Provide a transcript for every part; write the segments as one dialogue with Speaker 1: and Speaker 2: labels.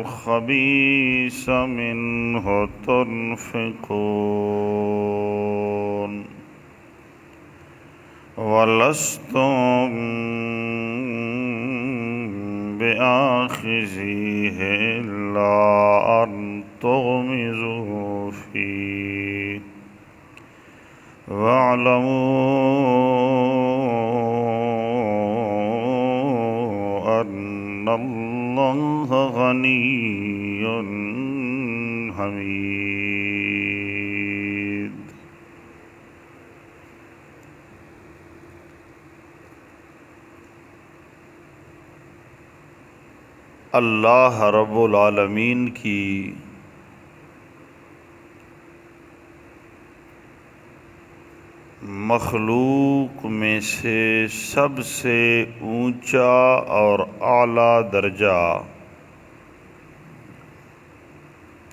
Speaker 1: الخبيث منه تنفقون ولستم بآخذيه إلا أن تغمزوا فيه واعلموا أن الله غني حميد۔ اللہ رب العالمین کی مخلوق میں سے سب سے اونچا اور اعلیٰ درجہ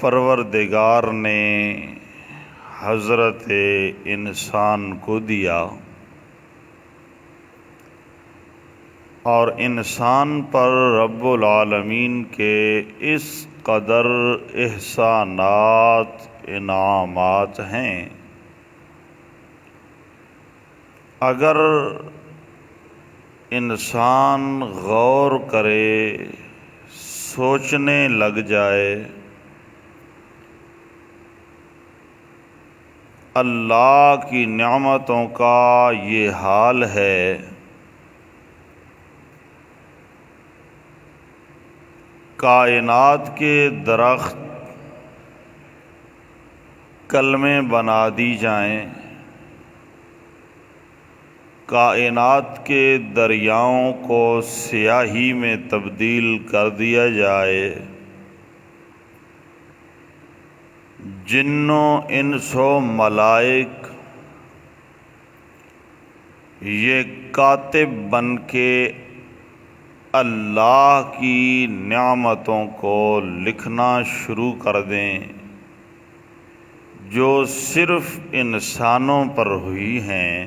Speaker 1: پروردگار نے حضرت انسان کو دیا، اور انسان پر رب العالمین کے اس قدر احسانات انعامات ہیں۔ اگر انسان غور کرے، سوچنے لگ جائے، اللہ کی نعمتوں کا یہ حال ہے، کائنات کے درخت کلمیں بنا دی جائیں، کائنات کے دریاؤں کو سیاہی میں تبدیل کر دیا جائے، جن و انس و ملائک یہ کاتب بن کے اللہ کی نعمتوں کو لکھنا شروع کر دیں جو صرف انسانوں پر ہوئی ہیں،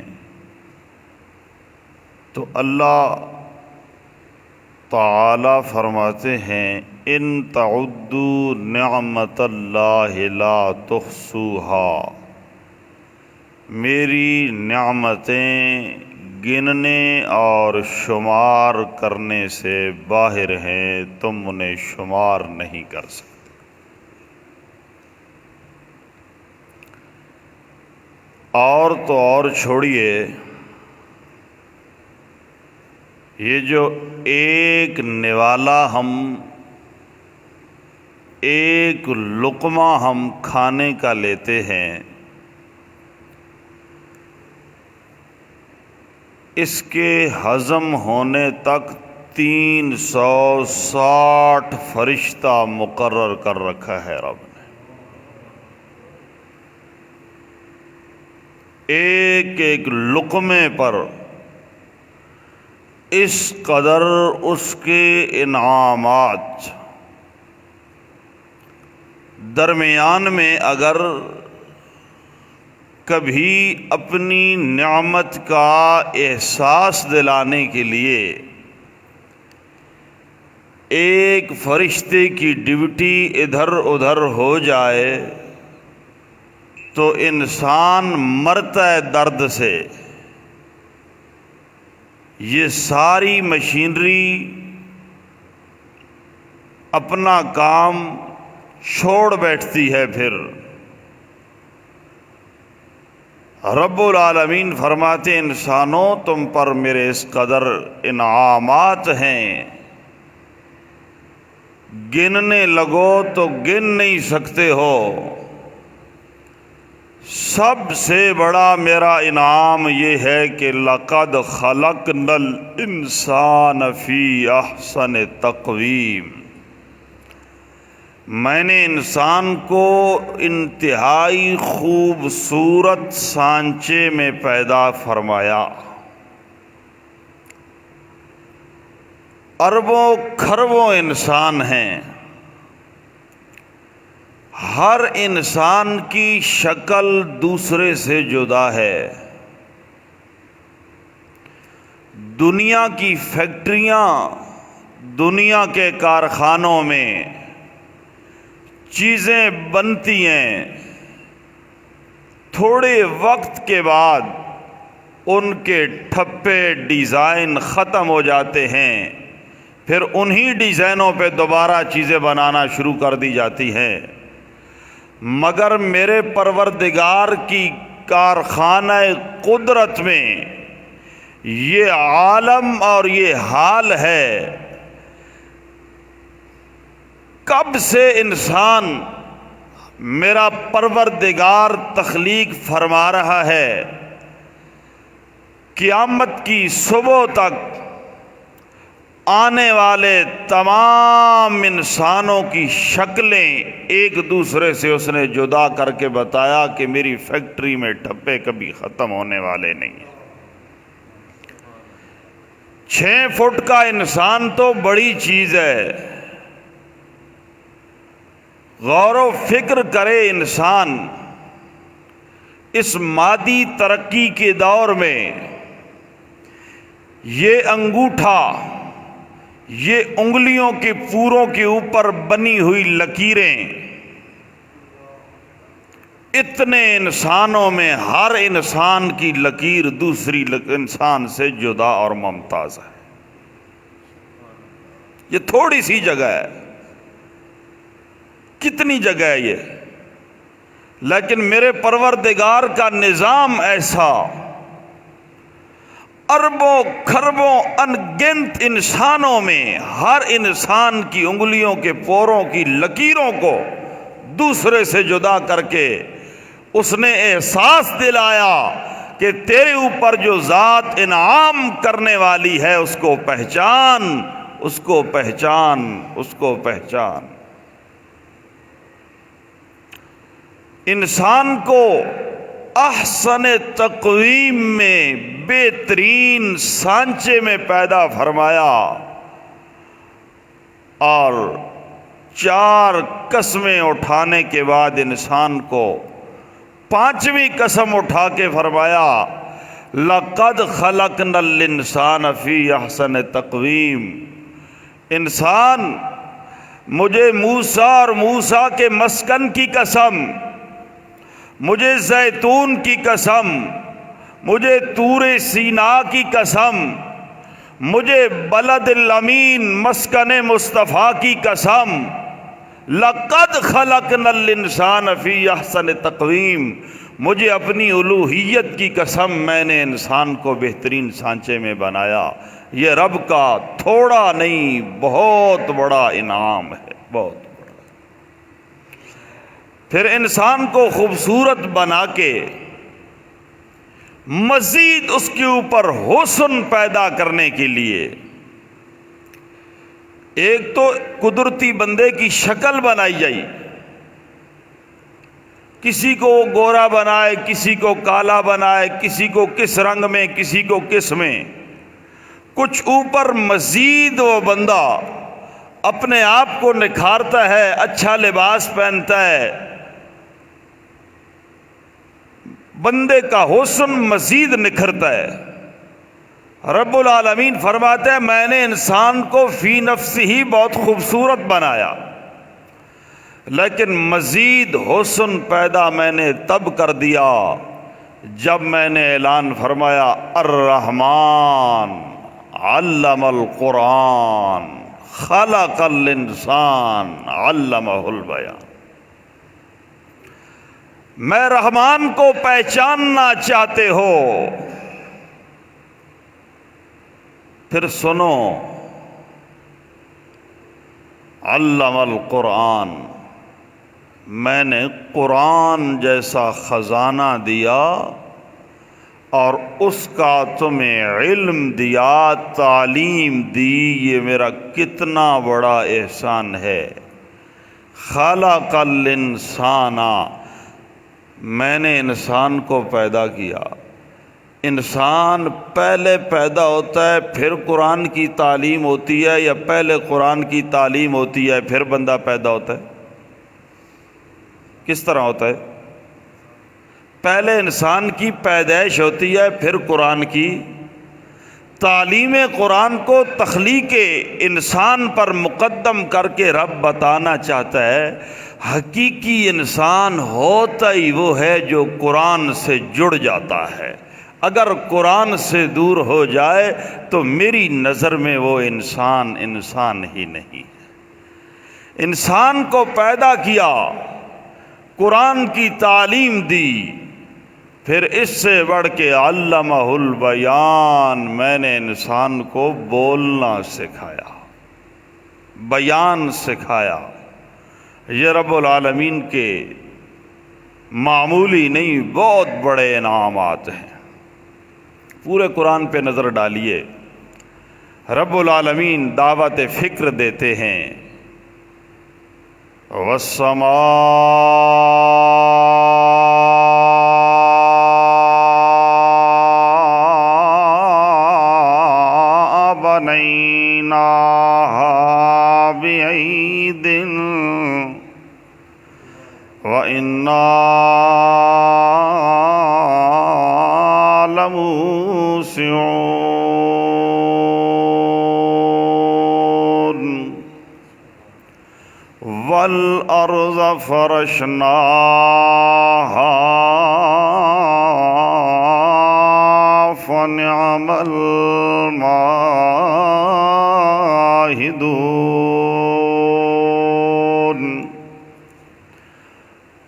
Speaker 1: تو اللہ تعالی فرماتے ہیں ان تعدوا نعمت اللہ لا تحصوها، میری نعمتیں گننے اور شمار کرنے سے باہر ہیں، تم انہیں شمار نہیں کر سکتے۔ اور تو اور چھوڑیے، یہ جو ایک نوالا ایک لقمہ ہم کھانے کا لیتے ہیں، اس کے ہضم ہونے تک 360 فرشتہ مقرر کر رکھا ہے رب نے۔ ایک ایک لقمے پر اس قدر اس کے انعامات، درمیان میں اگر کبھی اپنی نعمت کا احساس دلانے کے لیے ایک فرشتے کی ڈیوٹی ادھر ادھر ہو جائے تو انسان مرتا ہے درد سے۔ یہ ساری مشینری اپنا کام چھوڑ بیٹھتی ہے۔ پھر رب العالمین فرماتے انسانوں تم پر میرے اس قدر انعامات ہیں، گننے لگو تو گن نہیں سکتے ہو۔ سب سے بڑا میرا انعام یہ ہے کہ لَقَدْ خَلَقْنَا الْإِنسَانَ فِي أَحْسَنِ تَقْوِيمٍ، میں نے انسان کو انتہائی خوبصورت سانچے میں پیدا فرمایا۔ اربوں کھربوں انسان ہیں، ہر انسان کی شکل دوسرے سے جدا ہے۔ دنیا کی فیکٹریاں، دنیا کے کارخانوں میں چیزیں بنتی ہیں، تھوڑے وقت کے بعد ان کے ٹھپے ڈیزائن ختم ہو جاتے ہیں، پھر انہی ڈیزائنوں پہ دوبارہ چیزیں بنانا شروع کر دی جاتی ہیں۔ مگر میرے پروردگار کی کارخانہ قدرت میں یہ عالم اور یہ حال ہے، کب سے انسان میرا پروردگار تخلیق فرما رہا ہے، قیامت کی صبح تک آنے والے تمام انسانوں کی شکلیں ایک دوسرے سے اس نے جدا کر کے بتایا کہ میری فیکٹری میں ٹھپے کبھی ختم ہونے والے نہیں ہیں۔ 6 فٹ کا انسان تو بڑی چیز ہے، غور و فکر کرے انسان اس مادی ترقی کے دور میں، یہ انگوٹھا، یہ انگلیوں کے پوروں کے اوپر بنی ہوئی لکیریں، اتنے انسانوں میں ہر انسان کی لکیر دوسری انسان سے جدا اور ممتاز ہے۔ یہ تھوڑی سی جگہ ہے، کتنی جگہ ہے یہ، لیکن میرے پروردگار کا نظام ایسا، اربوں کھربوں انگنت انسانوں میں ہر انسان کی انگلیوں کے پوروں کی لکیروں کو دوسرے سے جدا کر کے اس نے احساس دلایا کہ تیرے اوپر جو ذات انعام کرنے والی ہے اس کو پہچان، اس کو پہچان، اس کو پہچان۔ انسان کو احسن تقویم میں، بہترین سانچے میں پیدا فرمایا، اور 4 قسمیں اٹھانے کے بعد انسان کو 5ویں قسم اٹھا کے فرمایا لَقَدْ خَلَقْنَا الْإِنسَانَ فِي أَحْسَنِ تَقْوِيمٍ۔ انسان، مجھے موسیٰ اور موسیٰ کے مسکن کی قسم، مجھے زیتون کی قسم، مجھے طور سینا کی قسم، مجھے بلد الامین مسکن مصطفیٰ کی قسم، لقد خلقنا الانسان فی احسن تقویم، مجھے اپنی الوہیت کی قسم، میں نے انسان کو بہترین سانچے میں بنایا۔ یہ رب کا تھوڑا نہیں بہت بڑا انعام ہے، بہت بڑا۔ پھر انسان کو خوبصورت بنا کے مزید اس کے اوپر حسن پیدا کرنے کے لیے ایک تو قدرتی بندے کی شکل بنائی جائی، کسی کو گورا بنائے، کسی کو کالا بنائے، کسی کو کس رنگ میں، کسی کو کس میں، کچھ اوپر مزید وہ بندہ اپنے آپ کو نکھارتا ہے، اچھا لباس پہنتا ہے، بندے کا حسن مزید نکھرتا ہے۔ رب العالمین فرماتے ہیں میں نے انسان کو فی نفسہ ہی بہت خوبصورت بنایا، لیکن مزید حسن پیدا میں نے تب کر دیا جب میں نے اعلان فرمایا الرحمن علم القرآن خلق الانسان علمہ البیان۔ میں رحمان کو پہچاننا چاہتے ہو، پھر سنو، علم القرآن، میں نے قرآن جیسا خزانہ دیا اور اس کا تمہیں علم دیا، تعلیم دی، یہ میرا کتنا بڑا احسان ہے۔ خلق الانسان، میں نے انسان کو پیدا کیا۔ انسان پہلے پیدا ہوتا ہے پھر قرآن کی تعلیم ہوتی ہے، یا پہلے قرآن کی تعلیم ہوتی ہے پھر بندہ پیدا ہوتا ہے؟ کس طرح ہوتا ہے؟ پہلے انسان کی پیدائش ہوتی ہے پھر قرآن کی تعلیم۔ قرآن کو تخلیق انسان پر مقدم کر کے رب بتانا چاہتا ہے حقیقی انسان ہوتا ہی وہ ہے جو قرآن سے جڑ جاتا ہے۔ اگر قرآن سے دور ہو جائے تو میری نظر میں وہ انسان ہی نہیں ہے۔ انسان کو پیدا کیا، قرآن کی تعلیم دی، پھر اس سے بڑھ کے علمہ البیان، میں نے انسان کو بولنا سکھایا، بیان سکھایا۔ یہ رب العالمین کے معمولی نہیں بہت بڑے انعامات ہیں۔ پورے قرآن پہ نظر ڈالیے، رب العالمین دعوت فکر دیتے ہیں، والسماء بنیناہا بعید وَإِنَّا لَمُوسِعُونَ وَالْأَرْضَ فَرَشْنَاهَا فَنِعْمَ الْمَاهِدُونَ۔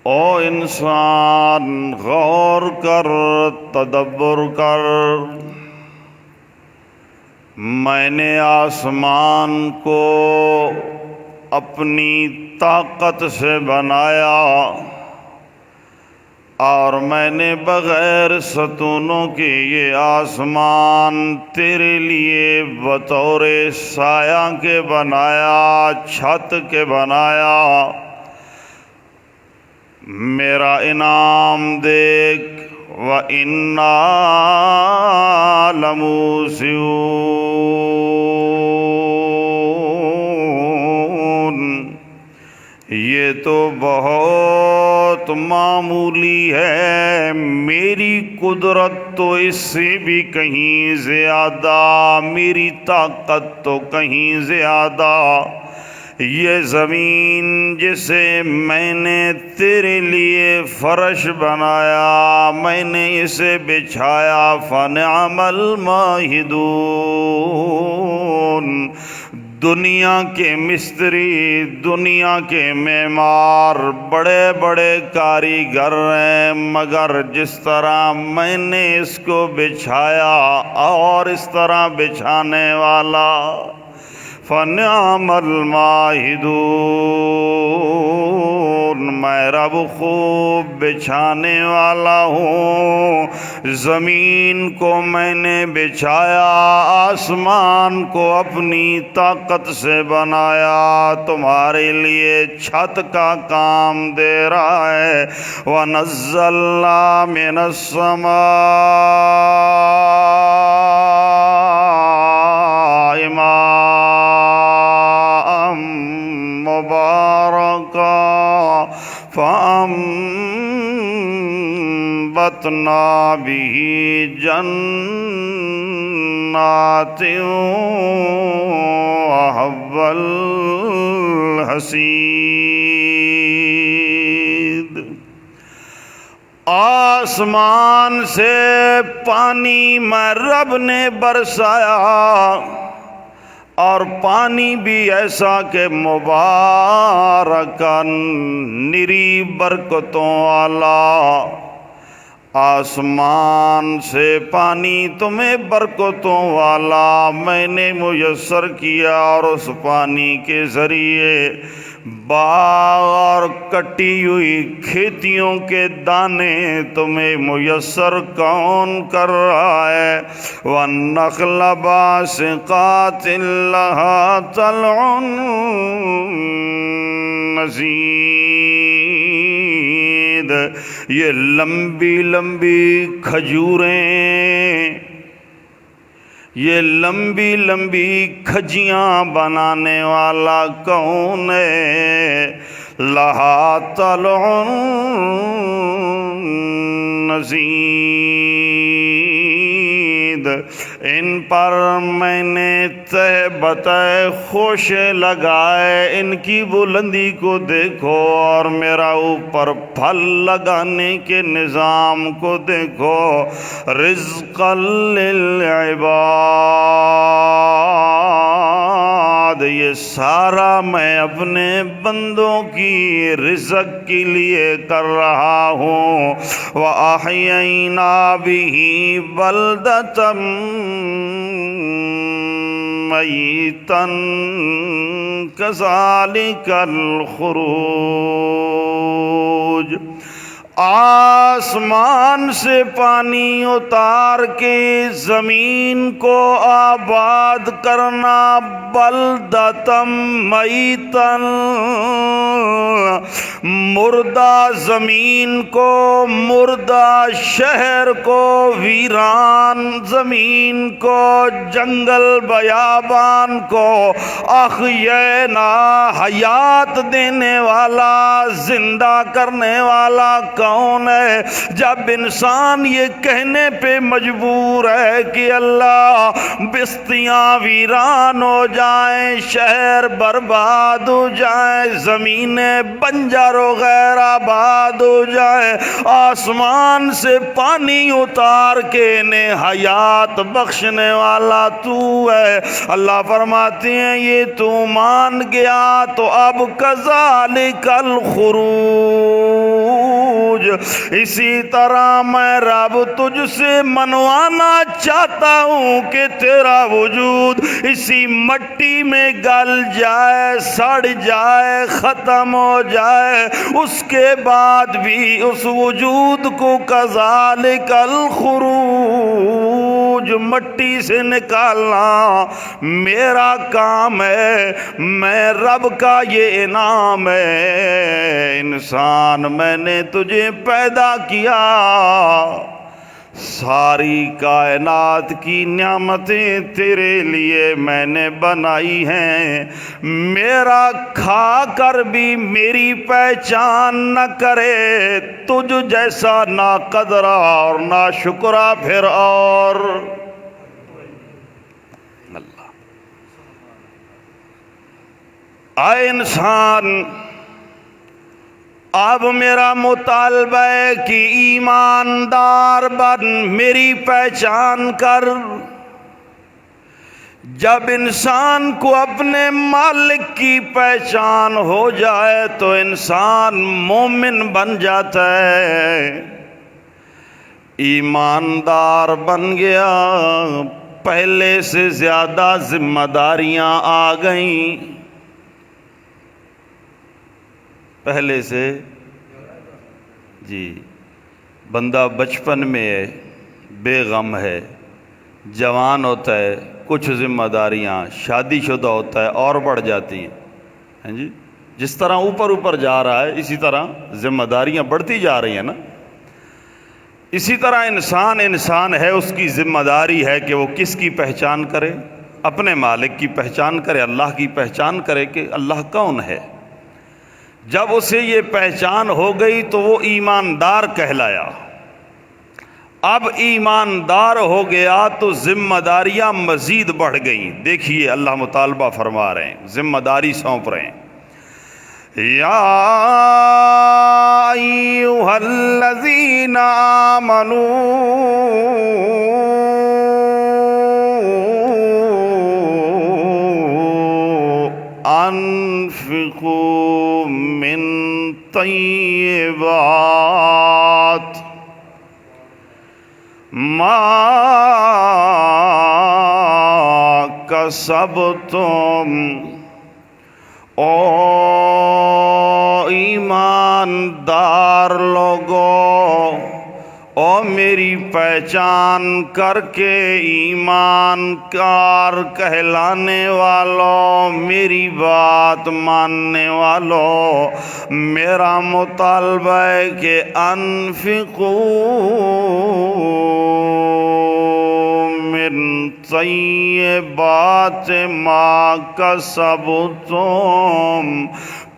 Speaker 1: او انسان غور کر، تدبر کر، میں نے آسمان کو اپنی طاقت سے بنایا، اور میں نے بغیر ستونوں کے یہ آسمان تیرے لیے بطور سایہ کے بنایا، چھت کے بنایا۔ میرا انعام دیکھ، وَإِنَّا لَمُوسِعُونَ۔ یہ تو بہت معمولی ہے، میری قدرت تو اس سے بھی کہیں زیادہ، میری طاقت تو کہیں زیادہ۔ یہ زمین جسے میں نے تیرے لیے فرش بنایا، میں نے اسے بچھایا، فَنِعْمَ الْمَاهِدُونَ۔ دنیا کے مستری، دنیا کے معمار بڑے بڑے کاریگر ہیں، مگر جس طرح میں نے اس کو بچھایا اور اس طرح بچھانے والا، فَنِعْمَ الْمَاهِدُونَ۔ میں رب خوب بچھانے والا ہوں۔ زمین کو میں نے بچھایا، آسمان کو اپنی طاقت سے بنایا، تمہارے لیے چھت کا کام دے رہا ہے۔ وَنَزَّلْنَا مِنَ السَّمَاءِ مَاءً مُبَارَكًا فَأَنبَتْنَا بِهِ جَنَّاتٍ وَحَبَّ الْحَصِيدِ۔ آسمان سے پانی میں رب نے برسایا، اور پانی بھی ایسا کہ مبارکاً، نری برکتوں والا۔ آسمان سے پانی تمہیں برکتوں والا میں نے میسر کیا، اور اس پانی کے ذریعے باغ اور کٹی ہوئی کھیتیوں کے دانے تمہیں میسر کون کر رہا ہے؟ وَالنَّخْلَ بَاسِقَاتٍ لَهَا طَلْعٌ نَضِيدٌ۔ یہ لمبی لمبی کھجوریں، یہ لمبی لمبی کھجیاں بنانے والا کون ہے؟ لہا طلع نضید، ان پر میں نے تہ بتہ خوش لگائے، ان کی بلندی کو دیکھو اور میرا اوپر پھل لگانے کے نظام کو دیکھو۔ رزقا للعباد، یہ سارا میں اپنے بندوں کی رزق کے لیے کر رہا ہوں۔ وَأَحْيَيْنَا بِهِ بَلْدَةً مَيْتًا كَذَلِكَ الْخُرُوجُ۔ آسمان سے پانی اتار کے زمین کو آباد کرنا، بلدتم میتن، مردہ زمین کو، مردہ شہر کو، ویران زمین کو، جنگل بیابان کو، احیینا، حیات دینے والا، زندہ کرنے والا کون ہے؟ جب انسان یہ کہنے پہ مجبور ہے کہ اللہ بستیاں ویران ہو جائیں، شہر برباد ہو جائیں، زمینیں بنجر و غیر آباد ہو جائیں، آسمان سے پانی اتار کے انہیں حیات بخشنے والا تو ہے۔ اللہ فرماتے ہیں یہ تو مان گیا تو اب کذالک الخروج، اسی طرح میں رب تجھ سے منوانا چاہتا ہوں کہ تیرا وجود اسی مٹی میں گل جائے، سڑ جائے، ختم ہو جائے، اس کے بعد بھی اس وجود کو کذالک الخروج، مٹی سے نکالنا میرا کام ہے، میں رب کا یہ انعام ہے۔ انسان میں نے تجھے پیدا کیا، ساری کائنات کی نعمتیں تیرے لیے میں نے بنائی ہیں، میرا کھا کر بھی میری پہچان نہ کرے، تجھ جیسا نا قدرہ اور نا شکرہ پھر اور اللہ۔ اے انسان، اب میرا مطالبہ ہے کہ ایماندار بن، میری پہچان کر۔ جب انسان کو اپنے مالک کی پہچان ہو جائے تو انسان مومن بن جاتا ہے، ایماندار بن گیا، پہلے سے زیادہ ذمہ داریاں آ گئیں، پہلے سے جی۔ بندہ بچپن میں ہے، بے غم ہے، جوان ہوتا ہے، کچھ ذمہ داریاں، شادی شدہ ہوتا ہے اور بڑھ جاتی ہیں جی۔ جس طرح اوپر اوپر جا رہا ہے اسی طرح ذمہ داریاں بڑھتی جا رہی ہیں نا۔ اسی طرح انسان ہے، اس کی ذمہ داری ہے کہ وہ کس کی پہچان کرے؟ اپنے مالک کی پہچان کرے، اللہ کی پہچان کرے کہ اللہ کون ہے۔ جب اسے یہ پہچان ہو گئی تو وہ ایماندار کہلایا۔ اب ایماندار ہو گیا تو ذمہ داریاں مزید بڑھ گئیں۔ دیکھیے اللہ مطالبہ فرما رہے ہیں، ذمہ داری سونپ رہے ہیں۔ یا ایھا الذین آمنوا انفقوا من طیبات ما کسبتم، او ایماندار لوگو، او میری پہچان کر کے ایمان کار کہلانے والوں، میری بات ماننے والوں، میرا مطالبہ ہے کہ انفقوا من طیبات ما کسبتم،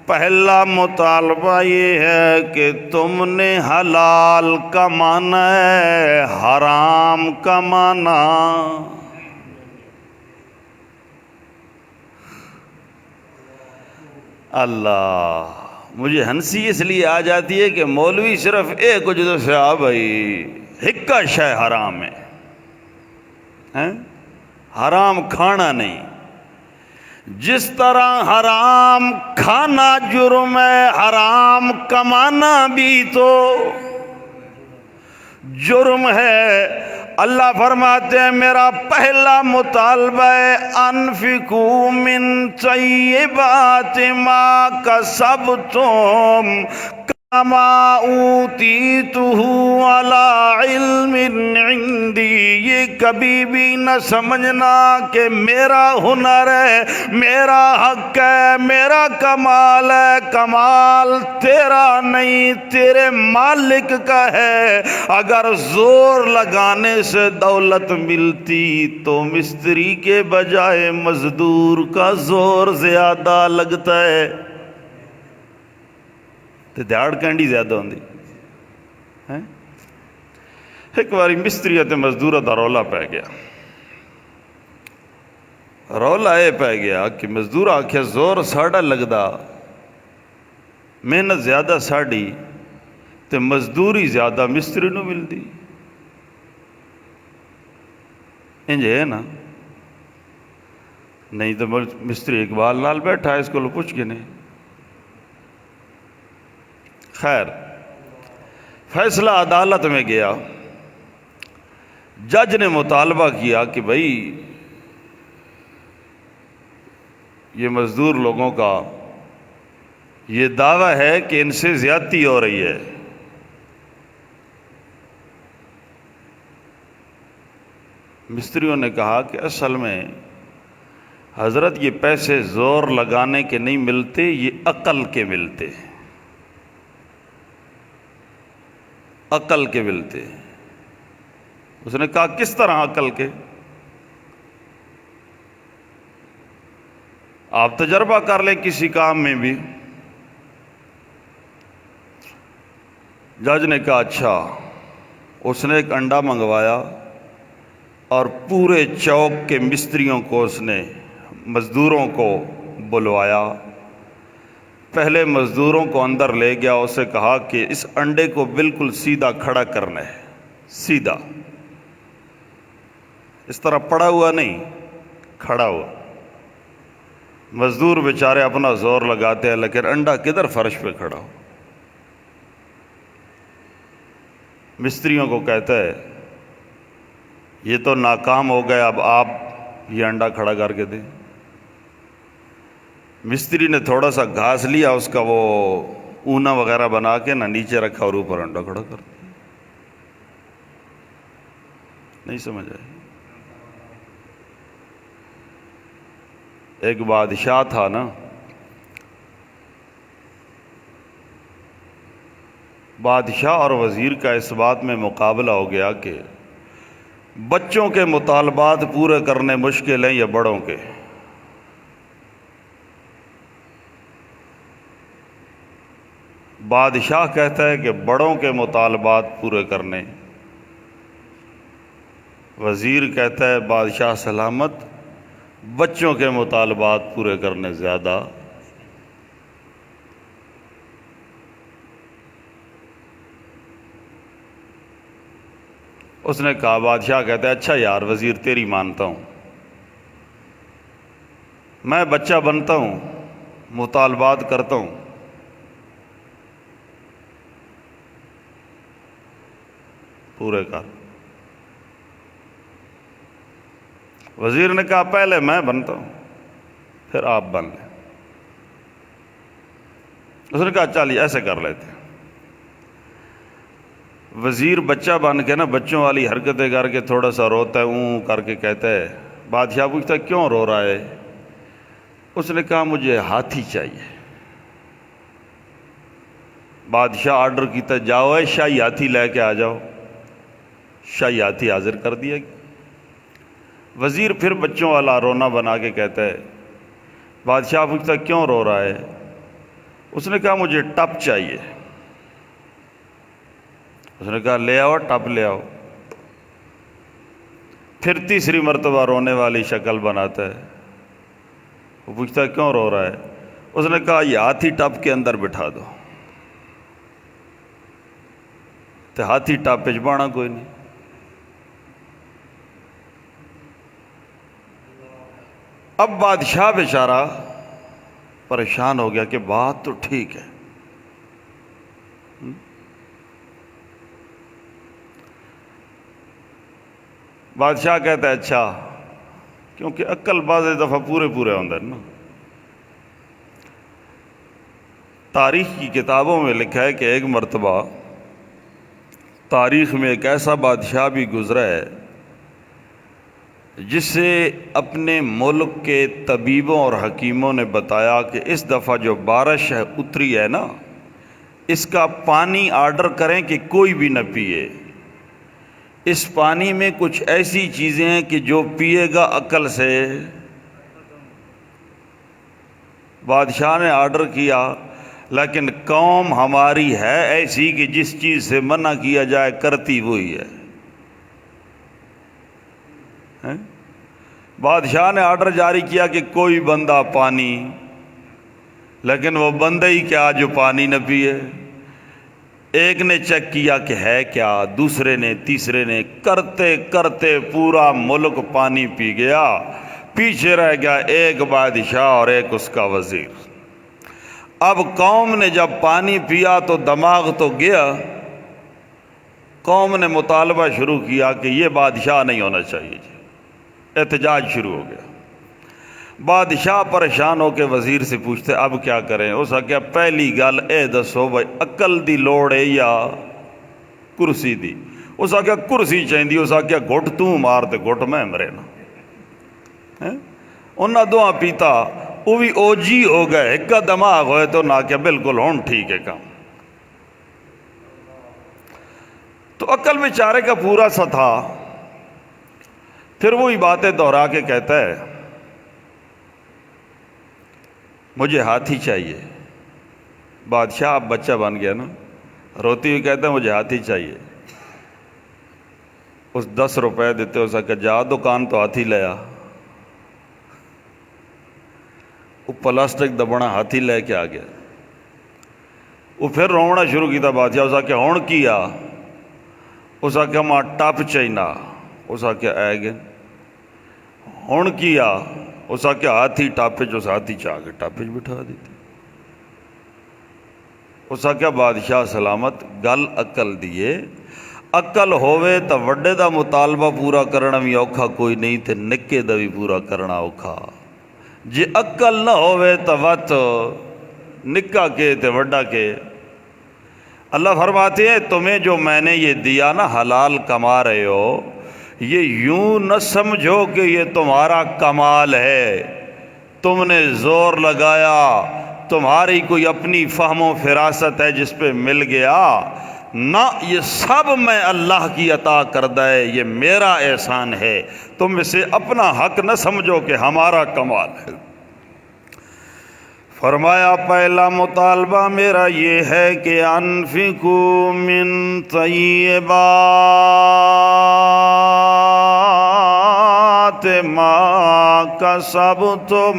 Speaker 1: پہلا مطالبہ یہ ہے کہ تم نے حلال کمانا ہے، حرام کمانا۔ اللہ، مجھے ہنسی اس لیے آ جاتی ہے کہ مولوی صرف ایک وجہ سے بھائی ہکا شے حرام ہے، حرام کھانا نہیں۔ جس طرح حرام کھانا جرم ہے، حرام کمانا بھی تو جرم ہے۔ اللہ فرماتے ہیں میرا پہلا مطالبہ ہے انفقوا من طیبات ما کسبتم کما اوتیتہ علی علم عندی۔ یہ کبھی بھی نہ سمجھنا کہ میرا ہنر ہے، میرا حق ہے، میرا کمال ہے۔ کمال تیرا نہیں، تیرے مالک کا ہے۔ اگر زور لگانے سے دولت ملتی تو مستری کے بجائے مزدور کا زور زیادہ لگتا ہے، تو دیہڑ کینڈی زیادہ ہوندی۔ ایک باری مستری تے مزدور دا رولا پہ گیا۔ رولا یہ پہ گیا کہ مزدور آکھیا زور ساڑا لگدا، محنت زیادہ ساڑی تے مزدوری زیادہ مستری نو ملدی۔ انج ہے نا؟ نہیں تو مستری اقبال نال بیٹھا ہے، اس کو پوچھ کے نہیں۔ خیر، فیصلہ عدالت میں گیا، جج نے مطالبہ کیا کہ بھئی یہ مزدور لوگوں کا یہ دعویٰ ہے کہ ان سے زیادتی ہو رہی ہے۔ مستریوں نے کہا کہ اصل میں حضرت یہ پیسے زور لگانے کے نہیں ملتے، یہ عقل کے ملتے، عقل کے ملتے۔ اس نے کہا کس طرح عقل کے؟ آپ تجربہ کر لیں کسی کام میں بھی۔ جج نے کہا اچھا۔ اس نے ایک انڈا منگوایا اور پورے چوک کے مستریوں کو اس نے مزدوروں کو بلوایا۔ پہلے مزدوروں کو اندر لے گیا، اسے کہا کہ اس انڈے کو بالکل سیدھا کھڑا کرنا ہے، سیدھا، اس طرح پڑا ہوا نہیں، کھڑا ہوا۔ مزدور بیچارے اپنا زور لگاتے ہیں لیکن انڈا کدھر فرش پہ کھڑا ہو۔ مستریوں کو کہتا ہے یہ تو ناکام ہو گئے، اب آپ یہ انڈا کھڑا کر کے دیں۔ مستری نے تھوڑا سا گھاس لیا، اس کا وہ اونا وغیرہ بنا کے نہ نیچے رکھا اور اوپر انڈا کھڑا کر دیا۔ نہیں سمجھ آئی؟ ایک بادشاہ تھا نا، بادشاہ اور وزیر کا اس بات میں مقابلہ ہو گیا کہ بچوں کے مطالبات پورے کرنے مشکل ہیں یا بڑوں کے۔ بادشاہ کہتا ہے کہ بڑوں کے مطالبات پورے کرنے، وزیر کہتا ہے بادشاہ سلامت بچوں کے مطالبات پورے کرنے زیادہ۔ اس نے کہا، بادشاہ کہتا ہے اچھا یار وزیر تیری مانتا ہوں، میں بچہ بنتا ہوں، مطالبات کرتا ہوں، پورے کر۔ وزیر نے کہا پہلے میں بنتا ہوں پھر آپ بن لیں۔ اس نے کہا چلیے ایسے کر لیتے ہیں۔ وزیر بچہ بن کے نا بچوں والی حرکتیں کر کے تھوڑا سا روتا ہے، اوں کر کے کہتا ہے، بادشاہ پوچھتا ہے کیوں رو رہا ہے؟ اس نے کہا مجھے ہاتھی چاہیے۔ بادشاہ آرڈر کیتا جاؤ ہے شاہی ہاتھی لے کے آ جاؤ۔ شاہی ہاتھی حاضر کر دیا گیا۔ وزیر پھر بچوں والا رونا بنا کے کہتا ہے، بادشاہ پوچھتا ہے کیوں رو رہا ہے؟ اس نے کہا مجھے ٹپ چاہیے۔ اس نے کہا لے آؤ، ٹپ لے آؤ۔ پھر تیسری مرتبہ رونے والی شکل بناتا ہے۔ وہ پوچھتا ہے کیوں رو رہا ہے؟ اس نے کہا یہ ہاتھی ٹپ کے اندر بٹھا دو۔ تو ہاتھی ٹپ پہ بانا کوئی نہیں۔ اب بادشاہ بیچارہ پریشان ہو گیا کہ بات تو ٹھیک ہے، بادشاہ کہتا ہے اچھا، کیونکہ عقل بعض دفعہ پورے اندر نا۔ تاریخ کی کتابوں میں لکھا ہے کہ ایک مرتبہ تاریخ میں ایک ایسا بادشاہ بھی گزرا ہے جسے اپنے ملک کے طبیبوں اور حکیموں نے بتایا کہ اس دفعہ جو بارش ہے اتری ہے نا، اس کا پانی آرڈر کریں کہ کوئی بھی نہ پیے۔ اس پانی میں کچھ ایسی چیزیں ہیں کہ جو پیے گا عقل سے۔ بادشاہ نے آرڈر کیا، لیکن قوم ہماری ہے ایسی کہ جس چیز سے منع کیا جائے کرتی وہی ہے۔ بادشاہ نے آرڈر جاری کیا کہ کوئی بندہ پانی، لیکن وہ بندہ ہی کیا جو پانی نہ پیے۔ ایک نے چیک کیا کہ ہے کیا، دوسرے نے، تیسرے نے، کرتے کرتے پورا ملک پانی پی گیا۔ پیچھے رہ گیا ایک بادشاہ اور ایک اس کا وزیر۔ اب قوم نے جب پانی پیا تو دماغ تو گیا، قوم نے مطالبہ شروع کیا کہ یہ بادشاہ نہیں ہونا چاہیے جی۔ احتجاج شروع ہو گیا۔ بادشاہ پریشان ہو کے وزیر سے پوچھتے اب کیا کریں؟ اس نے کہا پہلی گل اے دسو بھائی عقل دی لوڑ ہے یا کرسی دی؟ اس نے کہا کرسی چاہیے۔ اس نے کہا گھٹ تو مار تے گھٹ میں مرے نا۔ انہاں دوہاں پیتا، وہ بھی اوجی ہو گئے، ایک کا دماغ ہوئے تو نہ کیا بالکل ہون ٹھیک ہے کام۔ تو عقل بیچارے کا پورا سا تھا۔ پھر وہی باتیں دہرا کے کہتا ہے مجھے ہاتھی چاہیے۔ بادشاہ اب بچہ بن گیا نا، روتی ہوئی کہتا ہے مجھے ہاتھی چاہیے۔ اس 10 روپے دیتے، اس کہ جا دکان تو ہاتھی لیا۔ وہ پلاسٹک دبنا ہاتھی لے کے آ گیا۔ وہ پھر رونا شروع کیا بادشاہ، اس کہ ہون کیا؟ اس کہ ماں ٹپ چاہینا۔ اس کہ آئے گئے ہون کیا؟ اس کہ ہاتھی ٹاپے جو ہاتھی چاہ کے ٹاپے بٹھا دیتے۔ اس کہ بادشاہ سلامت، گل عقل دیے۔ عقل ہوئے تو وڈے دا مطالبہ پورا کرنا بھی اوکھا کوئی نہیں، تے نکے دا بھی پورا کرنا اوکھا۔ جے عقل نہ ہوئے تو وت نکا کے تے وڈا کے۔ اللہ فرماتے ہیں تمہیں جو میں نے یہ دیا نا حلال کما رہے ہو، یہ یوں نہ سمجھو کہ یہ تمہارا کمال ہے، تم نے زور لگایا، تمہاری کوئی اپنی فہم و فراست ہے جس پہ مل گیا، نہ، یہ سب میں اللہ کی عطا کردہ ہے، یہ میرا احسان ہے، تم اسے اپنا حق نہ سمجھو کہ ہمارا کمال ہے۔ فرمایا پہلا مطالبہ میرا یہ ہے کہ انفقوا من طیبات ما کسبتم،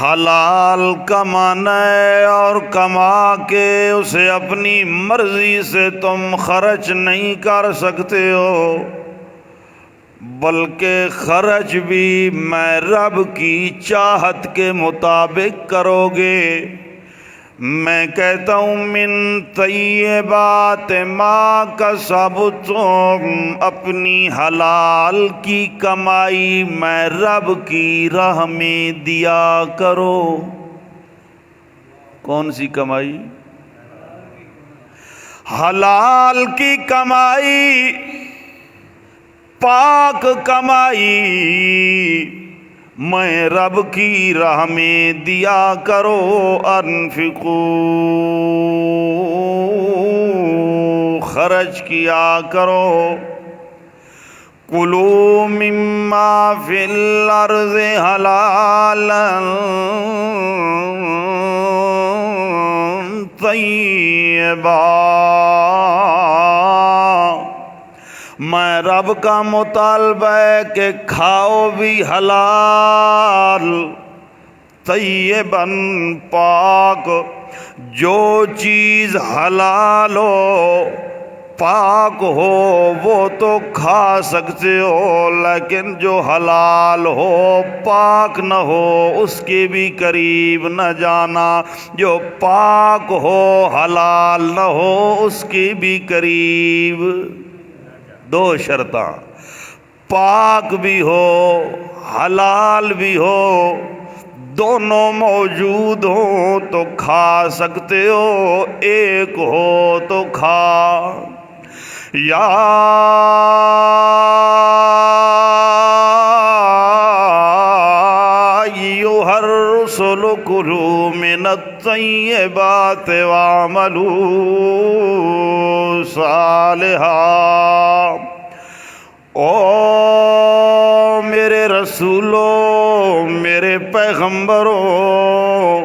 Speaker 1: حلال کمانا ہے اور کما کے اسے اپنی مرضی سے تم خرچ نہیں کر سکتے ہو، بلکہ خرچ بھی میں رب کی چاہت کے مطابق کرو گے۔ میں کہتا ہوں من طیبات ما کسبتم، اپنی حلال کی کمائی میں رب کی راہ میں دیا کرو۔ کون سی کمائی؟ حلال کی کمائی، پاک کمائی میں رب کی راہ میں دیا کرو۔ انفقوا، خرچ کیا کرو، کلوا مما فی الارض حلالا طیبا، میں رب کا مطالبہ ہے کہ کھاؤ بھی حلال، طیباً پاک، جو چیز حلال ہو پاک ہو وہ تو کھا سکتے ہو، لیکن جو حلال ہو پاک نہ ہو اس کے بھی قریب نہ جانا، جو پاک ہو حلال نہ ہو اس کے بھی قریب۔ دو شرطاں، پاک بھی ہو حلال بھی ہو، دونوں موجود ہوں تو کھا سکتے ہو، ایک ہو تو کھا۔ یا ایھا الرسل کلوا من الطیبات واعملوا صالحا، او میرے رسولوں، میرے پیغمبروں،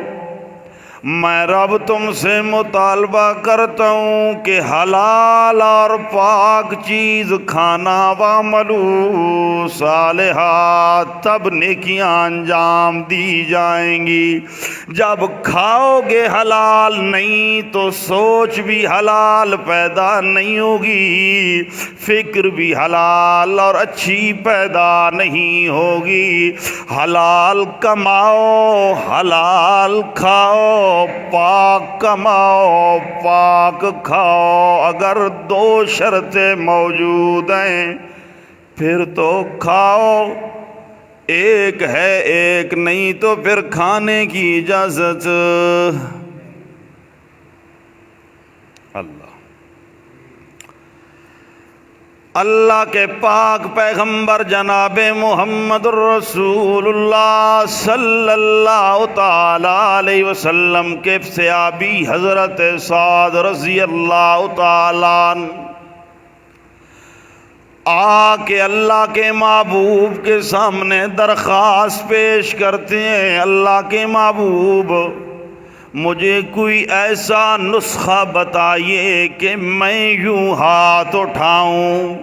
Speaker 1: میں رب تم سے مطالبہ کرتا ہوں کہ حلال اور پاک چیز کھانا، وعملوا صالحا، تب نیکیاں انجام دی جائیں گی۔ جب کھاؤ گے حلال نہیں تو سوچ بھی حلال پیدا نہیں ہوگی، فکر بھی حلال اور اچھی پیدا نہیں ہوگی۔ حلال کماؤ حلال کھاؤ، پاک کماؤ پاک کھاؤ، اگر دو شرطیں موجود ہیں پھر تو کھاؤ، ایک ہے ایک نہیں تو پھر کھانے کی اجازت۔ اللہ کے پاک پیغمبر جناب محمد الرسول اللہ صلی اللہ تعالی علیہ وسلم کے صحابی حضرت سعد رضی اللہ تعالی عنہ آ کے اللہ کے محبوب کے سامنے درخواست پیش کرتے ہیں، اللہ کے محبوب مجھے کوئی ایسا نسخہ بتائیے کہ میں یوں ہاتھ اٹھاؤں،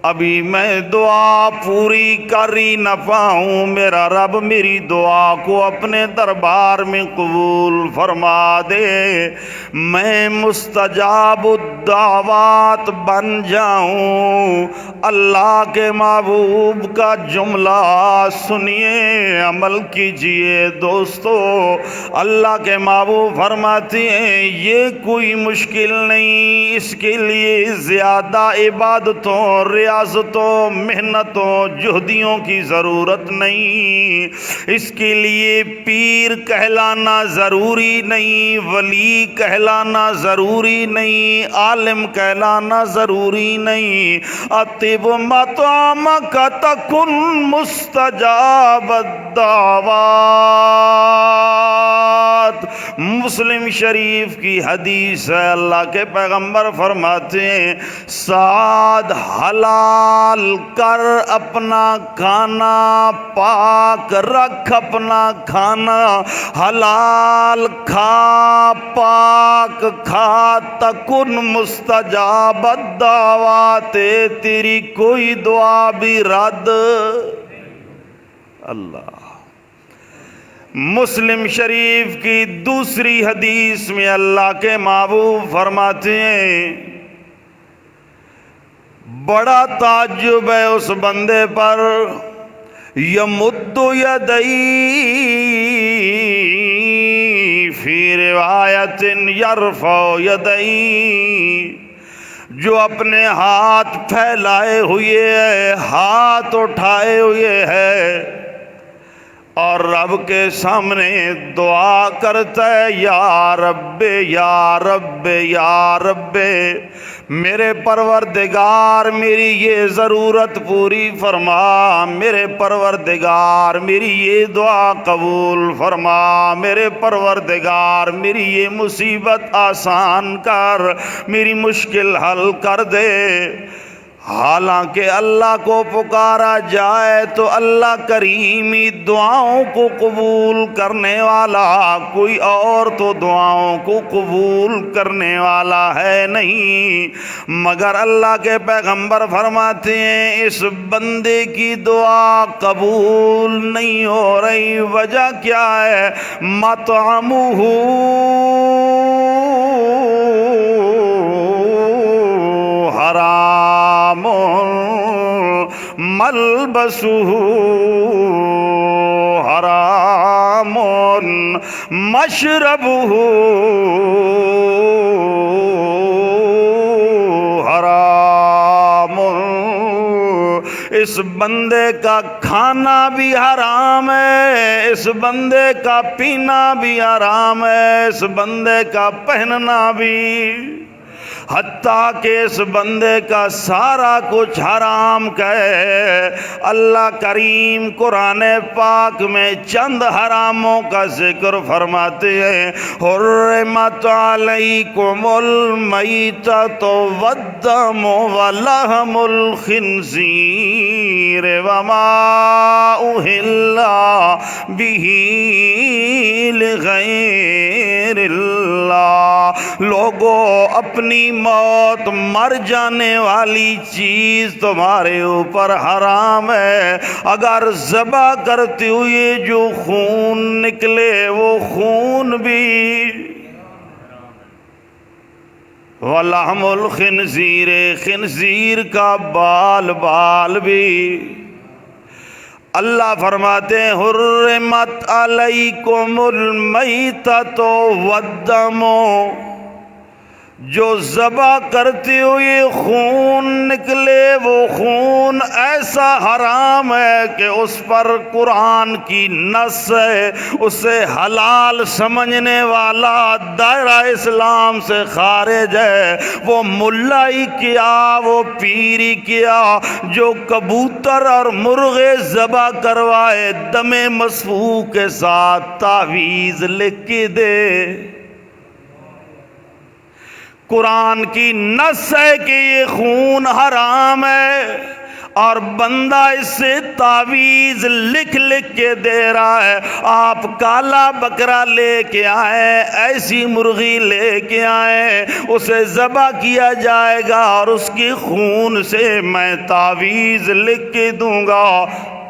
Speaker 1: ابھی میں دعا پوری کر ہی نہ پاؤں، میرا رب میری دعا کو اپنے دربار میں قبول فرما دے، میں مستجاب الدعوات بن جاؤں۔ اللہ کے محبوب کا جملہ سنیے، عمل کیجئے دوستو۔ اللہ کے محبوب فرماتے ہیں یہ کوئی مشکل نہیں، اس کے لیے زیادہ عبادتوں ریاضتوں محنتوں جہدیوں کی ضرورت نہیں، اس کے لیے پیر کہلانا ضروری نہیں، ولی کہلانا ضروری نہیں، عالم کہلانا ضروری نہیں۔ اطب مطعمک تکن مستجاب الدعوات، مسلم شریف کی حدیث ہے، اللہ کے پیغمبر فرماتے ہیں سعد حلال کر اپنا کھانا، پاک رکھ اپنا کھانا، حلال کھا پاک کھا، تکن مستجاب الدعوات، تیری کوئی دعا بھی رد۔ اللہ، مسلم شریف کی دوسری حدیث میں اللہ کے محبوب فرماتے ہیں بڑا تعجب ہے اس بندے پر، یمد یدئی فی روایت یرفع یدئی، جو اپنے ہاتھ پھیلائے ہوئے ہے، ہاتھ اٹھائے ہوئے ہے اور رب کے سامنے دعا کرتا ہے یا رب یا رب یا رب، میرے پروردگار میری یہ ضرورت پوری فرما، میرے پروردگار میری یہ دعا قبول فرما، میرے پروردگار میری یہ مصیبت آسان کر، میری مشکل حل کر دے۔ حالانکہ اللہ کو پکارا جائے تو اللہ کریمی دعاؤں کو قبول کرنے والا، کوئی اور تو دعاؤں کو قبول کرنے والا ہے نہیں، مگر اللہ کے پیغمبر فرماتے ہیں اس بندے کی دعا قبول نہیں ہو رہی، وجہ کیا ہے؟ مطعمہ حرام ملبسہ حرام مشربہ حرام، اس بندے کا کھانا بھی حرام ہے، اس بندے کا پینا بھی حرام ہے، اس بندے کا پہننا بھی، حتیٰ کہ اس بندے کا سارا کچھ حرام کہے۔ اللہ کریم قرآن پاک میں چند حراموں کا ذکر فرماتے ہیں، حرمت علیکم المیتۃ والدم ولحم الخنزیر وما اہل بہ لغیر اللہ۔ لوگو اپنی موت، مر جانے والی چیز تمہارے اوپر حرام ہے، اگر ذبح کرتے ہوئے جو خون نکلے وہ خون بھی، وَلَحْمُ الْخِنْزِيرِ خنزیر کا بال بھی۔ اللہ فرماتے ہیں حرمت علیکم المیتۃ والدم، جو ذبح کرتے ہوئے خون نکلے وہ خون ایسا حرام ہے کہ اس پر قرآن کی نص ہے، اسے حلال سمجھنے والا دائرہ اسلام سے خارج ہے، وہ ملائی کیا، وہ پیری کیا، جو کبوتر اور مرغے ذبح کروائے دم مسفوح کے ساتھ تعویذ لکھ کے دے۔ قرآن کی نص ہے کہ یہ خون حرام ہے، اور بندہ اس سے تعویذ لکھ کے دے رہا ہے۔ آپ کالا بکرا لے کے آئیں، ایسی مرغی لے کے آئیں، اسے ذبح کیا جائے گا اور اس کی خون سے میں تعویذ لکھ کے دوں گا،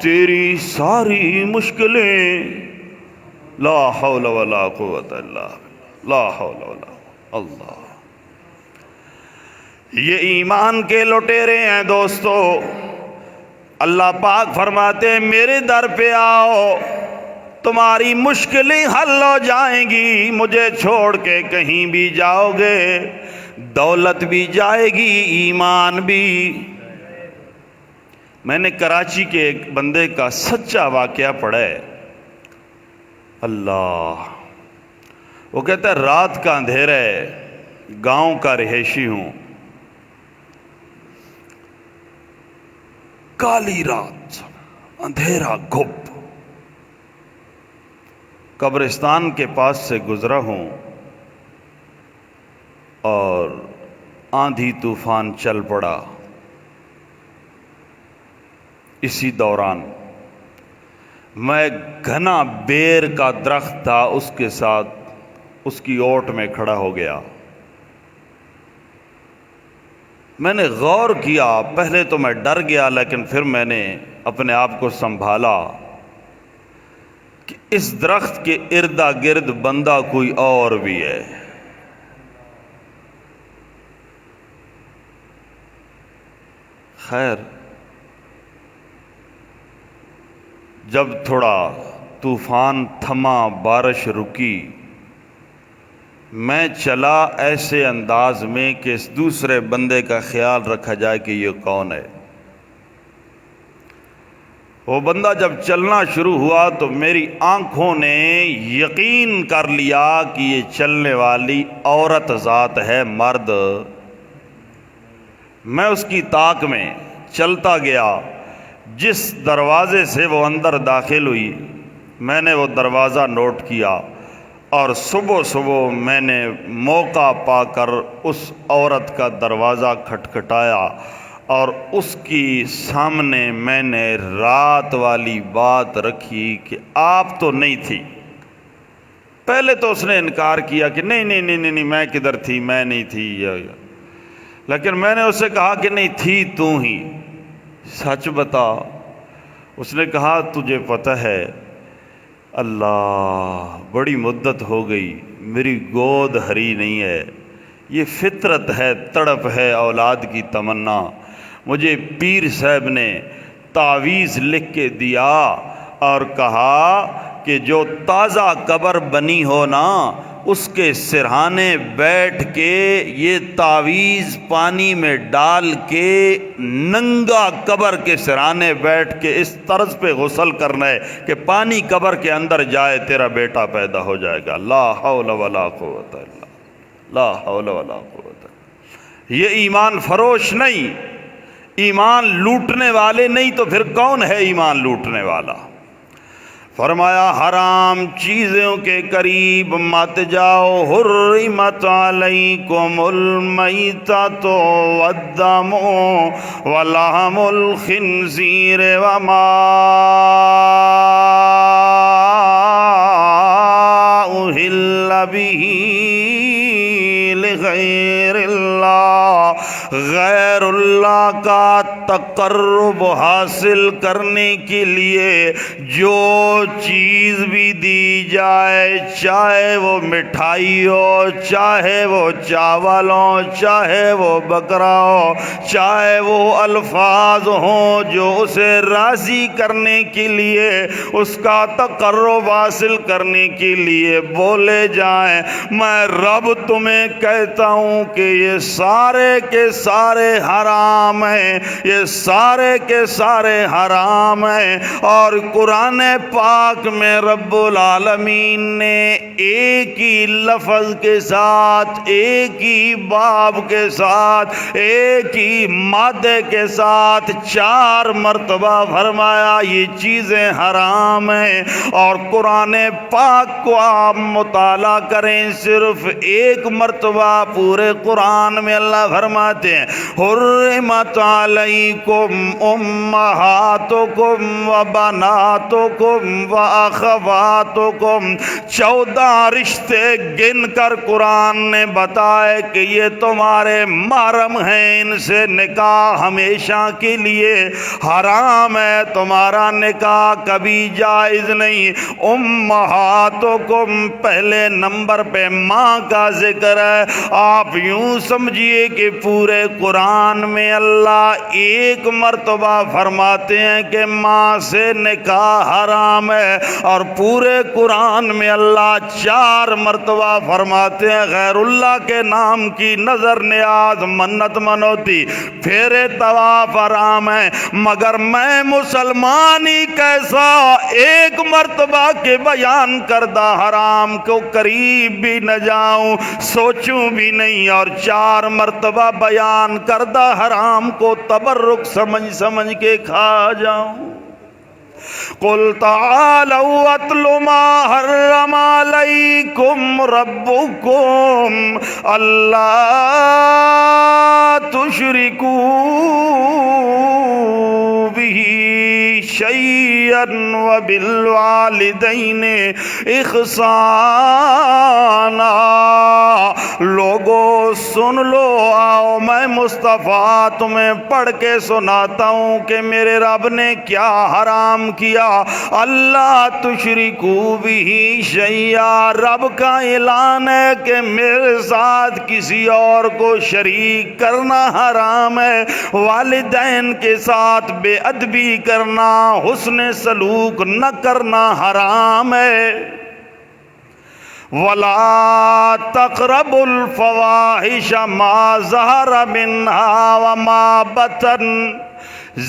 Speaker 1: تیری ساری مشکلیں لا حول ولا قوت الا باللہ، لا حول ولا اللہ۔ یہ ایمان کے لٹیرے ہیں دوستو۔ اللہ پاک فرماتے ہیں میرے در پہ آؤ، تمہاری مشکلیں حل ہو جائیں گی، مجھے چھوڑ کے کہیں بھی جاؤ گے دولت بھی جائے گی، ایمان بھی۔ میں نے کراچی کے ایک بندے کا سچا واقعہ پڑھا ہے، اللہ، وہ کہتا ہے رات کا اندھیرا ہے، گاؤں کا رہائشی ہوں، کالی رات، اندھیرا گھپ، قبرستان کے پاس سے گزرا ہوں اور آندھی طوفان چل پڑا۔ اسی دوران میں گھنا بیر کا درخت تھا، اس کے ساتھ اس کی اوٹ میں کھڑا ہو گیا۔ میں نے غور کیا، پہلے تو میں ڈر گیا، لیکن پھر میں نے اپنے آپ کو سنبھالا کہ اس درخت کے اردا گرد بندہ کوئی اور بھی ہے۔ خیر، جب تھوڑا طوفان تھما، بارش رکی، میں چلا ایسے انداز میں کہ اس دوسرے بندے کا خیال رکھا جائے کہ یہ کون ہے۔ وہ بندہ جب چلنا شروع ہوا تو میری آنکھوں نے یقین کر لیا کہ یہ چلنے والی عورت ذات ہے، مرد۔ میں اس کی طاق میں چلتا گیا، جس دروازے سے وہ اندر داخل ہوئی میں نے وہ دروازہ نوٹ کیا، اور صبح صبح میں نے موقع پا کر اس عورت کا دروازہ کھٹکھٹایا اور اس کی سامنے میں نے رات والی بات رکھی کہ آپ تو نہیں تھی۔ پہلے تو اس نے انکار کیا کہ نہیں میں کدھر تھی، میں نہیں تھی، لیکن میں نے اس سے کہا کہ نہیں تھی تو ہی، سچ بتا۔ اس نے کہا تجھے پتہ ہے اللہ بڑی مدت ہو گئی میری گود ہری نہیں ہے، یہ فطرت ہے، تڑپ ہے اولاد کی تمنا۔ مجھے پیر صاحب نے تعویذ لکھ کے دیا اور کہا کہ جو تازہ قبر بنی ہو نا اس کے سرہانے بیٹھ کے یہ تعویذ پانی میں ڈال کے ننگا قبر کے سرہانے بیٹھ کے اس طرز پہ غسل کرنا ہے کہ پانی قبر کے اندر جائے تیرا بیٹا پیدا ہو جائے گا۔ لا حول ولا قوت الا لا حول ولا قوت۔ یہ ایمان فروش نہیں، ایمان لوٹنے والے نہیں، تو پھر کون ہے ایمان لوٹنے والا؟ فرمایا حرام چیزوں کے قریب مت جاؤ، حرمت علیکم المیتۃ والدم ولحم الخنزیر وما اہل بہ لغیر اللہ۔ غیر اللہ کا تقرب حاصل کرنے کے لیے جو چیز بھی دی جائے، چاہے وہ مٹھائی ہو، چاہے وہ چاول ہو، چاہے وہ بکرا ہو، چاہے وہ الفاظ ہوں جو اسے راضی کرنے کے لیے، اس کا تقرب حاصل کرنے کے لیے بولے جائیں، میں رب تمہیں کہتا ہوں کہ یہ سارے کے سارے حرام ہیں، یہ سارے کے سارے حرام ہیں۔ اور قرآن پاک میں رب العالمین نے ایک ہی لفظ کے ساتھ، ایک ہی باب کے ساتھ، ایک ہی مادے کے ساتھ 4 مرتبہ فرمایا یہ چیزیں حرام ہیں۔ اور قرآن پاک کو آپ مطالعہ کریں، صرف ایک مرتبہ پورے قرآن میں اللہ فرماتے ہیں حرمت علیکم امہاتکم و بناتکم و اخواتکم۔ 14 رشتے گن کر قرآن نے بتائے کہ یہ تمہارے محرم ہیں، ان سے نکاح ہمیشہ کے لیے حرام ہے، تمہارا نکاح کبھی جائز نہیں۔ امہاتکم پہلے نمبر پہ ماں کا ذکر ہے۔ آپ یوں سمجھیے کہ پورے قرآن میں اللہ ایک مرتبہ فرماتے ہیں کہ ماں سے نکاح حرام ہے، اور پورے قرآن میں اللہ 4 مرتبہ فرماتے ہیں غیر اللہ کے نام کی نظر نیاز، منت منوتی، پھیرے طواف حرام ہے۔ مگر میں مسلمان ہی کیسا ایک مرتبہ کے بیان کردہ حرام کو قریب بھی نہ جاؤں، سوچوں بھی نہیں، اور 4 مرتبہ بیان کردہ حرام کو تبرک سمجھ کے کھا جاؤں۔ قل تعالوا اتل ما حرم علیکم ربکم اللہ تشرکوا بہ شیئا وبالوالدین احسانا۔ لوگو سن لو، آؤ میں مصطفیٰ تمہیں پڑھ کے سناتا ہوں کہ میرے رب نے کیا حرام کیا۔ اللہ تشرکوا بہ شیئا، رب کا اعلان ہے کہ میرے ساتھ کسی اور کو شریک کرنا حرام ہے۔ والدین کے ساتھ بے ادبی کرنا، حسن سلوک نہ کرنا حرام ہے۔ وَلَا تَقْرَبُوا الْفَوَاحِشَ مَا ظَهَرَ مِنْهَا وَمَا بَطَنَ۔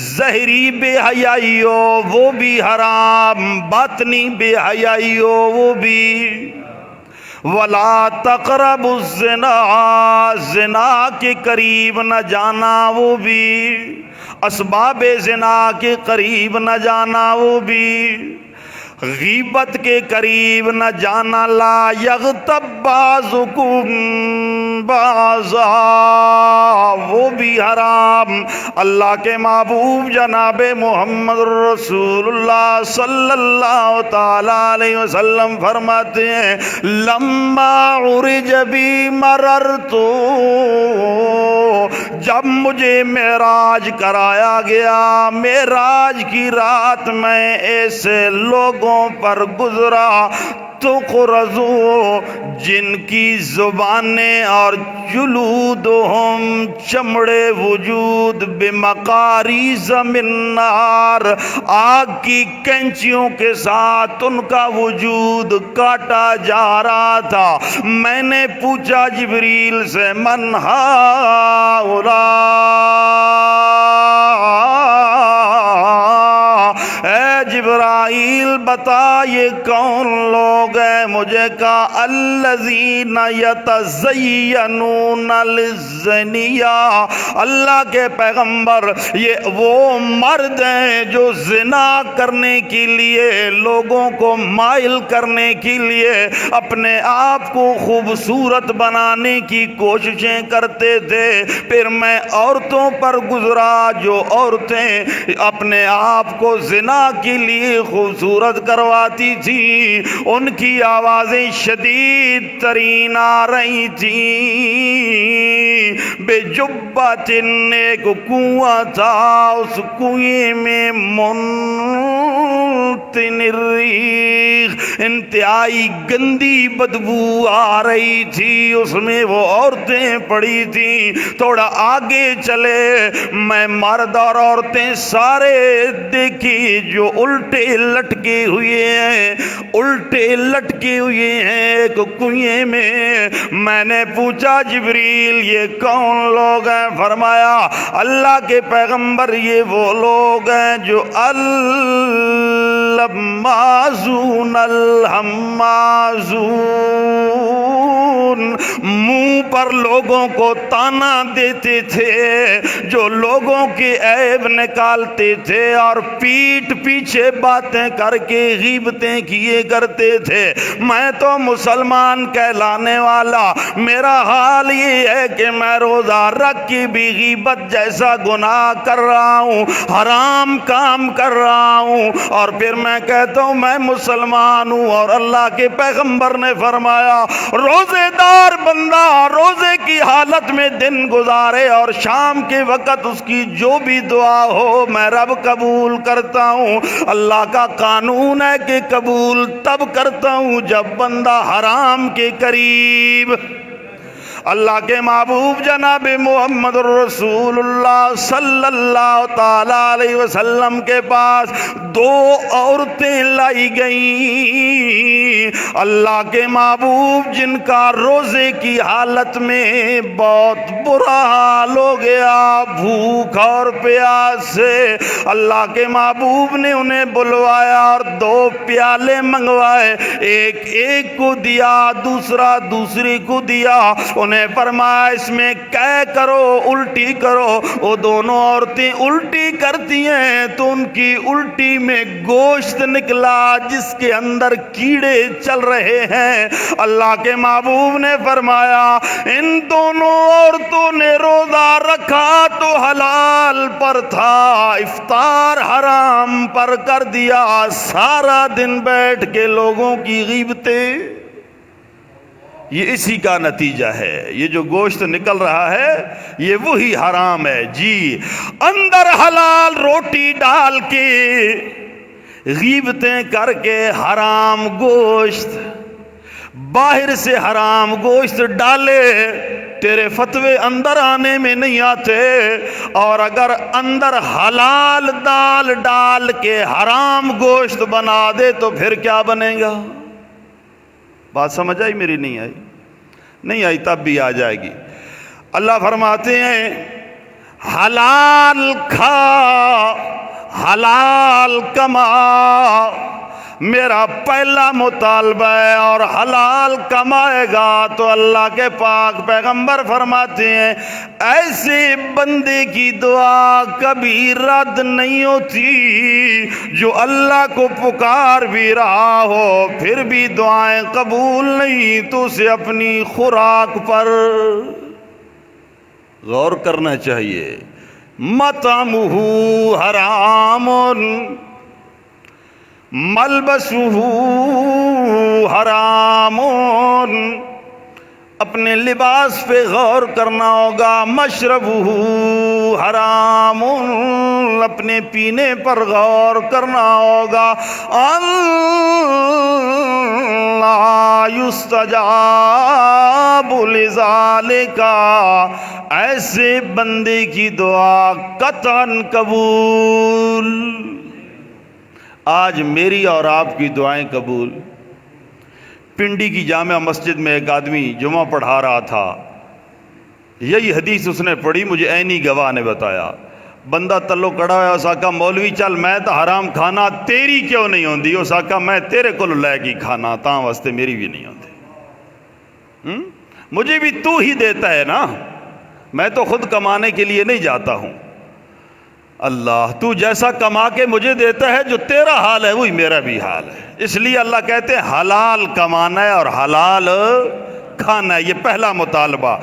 Speaker 1: ظاہری بے حیائی ہو وہ بھی حرام، باطنی بے حیائی ہو وہ بھی۔ وَلَا تَقْرَبُوا الزِّنَا، زنا کے قریب نہ جانا وہ بھی، اسباب زنا کے قریب نہ جانا وہ بھی، غیبت کے قریب نہ جانا۔ لا یغتب بعضکم بعضا، وہ بھی حرام۔ اللہ کے محبوب جناب محمد رسول اللہ صلی اللہ تعالی علیہ وسلم فرماتے ہیں لما عرج بی مررتو، جب مجھے معراج کرایا گیا، معراج کی رات میں ایسے لوگوں پر گزرا تقرضو، جن کی زبانیں اور جلودہم چمڑے وجود بمقاریز من نار، آگ کی کینچیوں کے ساتھ ان کا وجود کاٹا جا رہا تھا۔ میں نے پوچھا جبریل سے من ہؤلاء، اے جبرائیل بتا یہ کون لوگ ہیں؟ مجھے کہا الذین یتزینون للزنیہ، اللہ کے پیغمبر یہ وہ مرد ہیں جو زنا کرنے کے لیے، لوگوں کو مائل کرنے کے لیے اپنے آپ کو خوبصورت بنانے کی کوششیں کرتے تھے۔ پھر میں عورتوں پر گزرا جو عورتیں اپنے آپ کو زنا کے لیے خوبصورت کرواتی تھی، ان کی آوازیں شدید ترین آ رہی تھی۔ بے جبت، ایک کنواں تھا، اس کنویں میں منتن الریح، انتہائی گندی بدبو آ رہی تھی، اس میں وہ عورتیں پڑی تھیں۔ تھوڑا آگے چلے، میں مرد اور عورتیں سارے دیکھی جو الٹے لٹکے ہوئے ہیں، الٹے لٹکے ہوئے ہیں ایک کنویں میں۔ میں نے پوچھا جبریل یہ کون لوگ ہیں؟ فرمایا اللہ کے پیغمبر یہ وہ لوگ ہیں جو اللمازون الہمازون، منہ پر لوگوں کو تانا دیتے تھے، جو لوگوں کے عیب نکالتے تھے اور پیٹ پیچھے باتیں کر کے غیبتیں کیے کرتے تھے۔ میں تو مسلمان کہلانے والا، میرا حال یہ ہے کہ میں روزہ رکھ کے بھی غیبت جیسا گناہ کر رہا ہوں، حرام کام کر رہا ہوں، اور پھر میں کہتا ہوں میں مسلمان ہوں۔ اور اللہ کے پیغمبر نے فرمایا روزے دار بندہ روزے کی حالت میں دن گزارے اور شام کے وقت اس کی جو بھی دعا ہو میں رب قبول کرتا ہوں۔ اللہ کا قانون ہے کہ قبول تب کرتا ہوں جب بندہ حرام کے قریب۔ اللہ کے محبوب جناب محمد رسول اللہ صلی اللہ تعالی علیہ وسلم کے پاس دو عورتیں لائی گئیں، اللہ کے محبوب جن کا روزے کی حالت میں بہت برا حال ہو گیا، بھوک اور پیاس سے۔ اللہ کے محبوب نے انہیں بلوایا اور دو پیالے منگوائے، ایک کو دیا، دوسرا دوسری کو دیا۔ انہیں فرمایا اس میں کیا کرو، الٹی کرو۔ وہ دونوں عورتیں الٹی کرتی ہیں تو ان کی الٹی میں گوشت نکلا جس کے اندر کیڑے چل رہے ہیں۔ اللہ کے محبوب نے فرمایا ان دونوں عورتوں نے روزہ رکھا تو حلال پر تھا، افطار حرام پر کر دیا، سارا دن بیٹھ کے لوگوں کی غیبتیں۔ یہ اسی کا نتیجہ ہے، یہ جو گوشت نکل رہا ہے یہ وہی حرام ہے جی۔ اندر حلال روٹی ڈال کے غیبتیں کر کے حرام گوشت، باہر سے حرام گوشت ڈالے، تیرے فتوے اندر آنے میں نہیں آتے، اور اگر اندر حلال دال ڈال کے حرام گوشت بنا دے تو پھر کیا بنے گا؟ بات سمجھ آئی میری؟ نہیں آئی تب بھی آ جائے گی۔ اللہ فرماتے ہیں حلال کھا، حلال کما، میرا پہلا مطالبہ ہے، اور حلال کمائے گا تو اللہ کے پاک پیغمبر فرماتے ہیں ایسے بندے کی دعا کبھی رد نہیں ہوتی جو اللہ کو پکار بھی رہا ہو پھر بھی دعائیں قبول نہیں، تو اسے اپنی خوراک پر غور کرنا چاہیے. مطعمہ حرام ملبسہ حرام، اپنے لباس پہ غور کرنا ہوگا. مشربہ حرام، اپنے پینے پر غور کرنا ہوگا. لا یستجاب لذالک، ایسے بندے کی دعا قطعاً قبول. آج میری اور آپ کی دعائیں قبول. پنڈی کی جامع مسجد میں ایک آدمی جمعہ پڑھا رہا تھا. یہی حدیث اس نے پڑھی، مجھے عینی گواہ نے بتایا. بندہ تلو کڑا ہوا، اس آقا مولوی چل میں تو حرام کھانا تیری کیوں نہیں ہوندی؟ اس آقا میں تیرے کو لے کی کھانا تاں واسطے میری بھی نہیں ہوندی. مجھے بھی تو ہی دیتا ہے نا، میں تو خود کمانے کے لیے نہیں جاتا ہوں. اللہ تو جیسا کما کے مجھے دیتا ہے، جو تیرا حال ہے وہی میرا بھی حال ہے. اس لیے اللہ کہتے ہیں حلال کمانا ہے اور حلال کھانا ہے. یہ پہلا مطالبہ.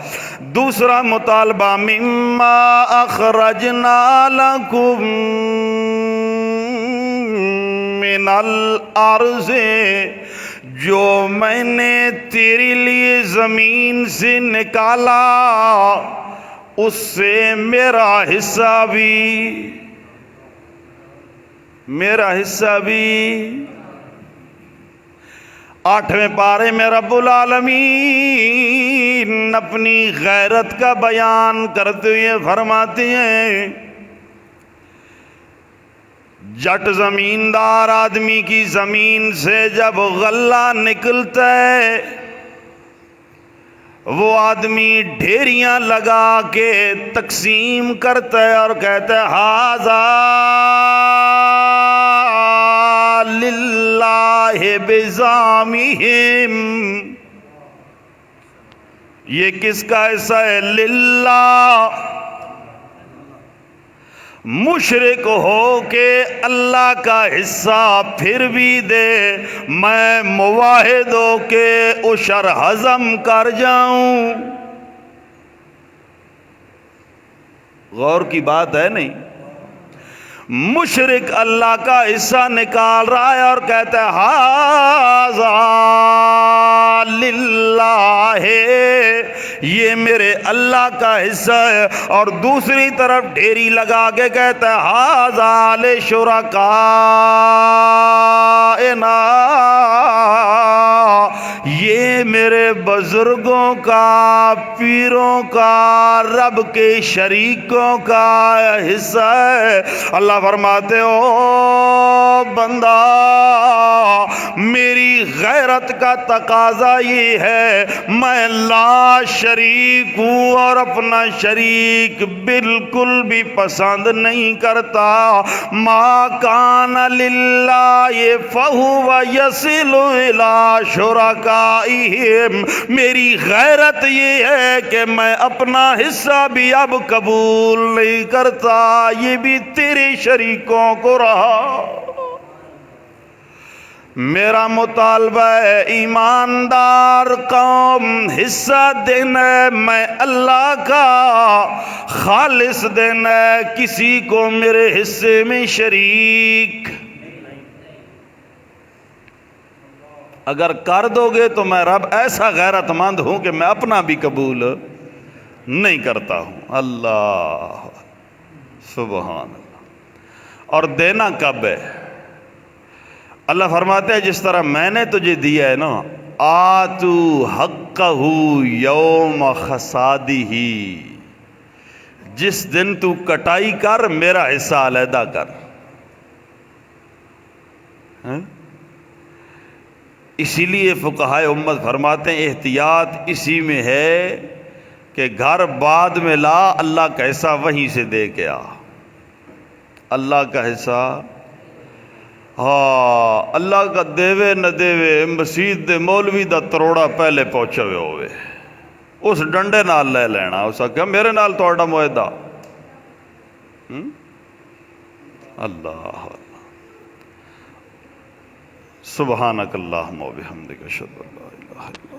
Speaker 1: دوسرا مطالبہ مما اخرجنا لکم من الارض، جو میں نے تیرے لیے زمین سے نکالا اس سے میرا حصہ بھی. 8ویں پارے میں رب العالمین اپنی غیرت کا بیان کرتے ہوئے فرماتے ہیں، جٹ زمیندار آدمی کی زمین سے جب غلہ نکلتا ہے، وہ آدمی ڈھیریاں لگا کے تقسیم کرتا ہے اور کہتا ہے ھذا للہ بزعمہم، یہ کس کا حصہ ہے؟ للہ. مشرک ہو کے اللہ کا حصہ پھر بھی دے، میں موحد ہو کے عشر ہضم کر جاؤں. غور کی بات ہے نہیں؟ مشرک اللہ کا حصہ نکال رہا ہے اور کہتا ہے ھذا للہ، یہ میرے اللہ کا حصہ ہے. اور دوسری طرف ڈھیری لگا کے کہتا ہے ھذا لشرکائنا، یہ میرے بزرگوں کا، پیروں کا، رب کے شریکوں کا حصہ ہے. اللہ فرماتے ہو بندہ، میری غیرت کا تقاضا یہ ہے، میں لا شریک ہوں اور اپنا شریک بالکل بھی پسند نہیں کرتا. ما کان للہ فہو یصل الی شرکائہم، میری غیرت یہ ہے کہ میں اپنا حصہ بھی اب قبول نہیں کرتا، یہ بھی تیرے شریکوں کو رہا. میرا مطالبہ ہے ایماندار قوم حصہ دینا ہے، میں اللہ کا خالص دینا ہے، کسی کو میرے حصے میں شریک. اگر کر دو گے تو میں رب ایسا غیرت مند ہوں کہ میں اپنا بھی قبول نہیں کرتا ہوں. اللہ سبحان اللہ. اور دینا کب ہے؟ اللہ فرماتے ہیں جس طرح میں نے تجھے دیا ہے نا، آتو حقہ یوم حصادہ، جس دن تو کٹائی کر میرا حصہ علیحدہ کر. اسی لیے فقہائے امت فرماتے ہیں احتیاط اسی میں ہے کہ گھر بعد میں لا، اللہ کا حصہ وہیں سے دے کے آ. اللہ کا حصہ، ہاں اللہ کا دیوے نہ دیوے، مسجد دے مولوی دا تروڑا پہلے پہنچے ہوئے، اس ڈنڈے نال لے لینا، اس آخیا میرے نال توڑا معاہدہ. اللہ سبحانک اللہم و بحمدک اشہد ان لا الہ الا انت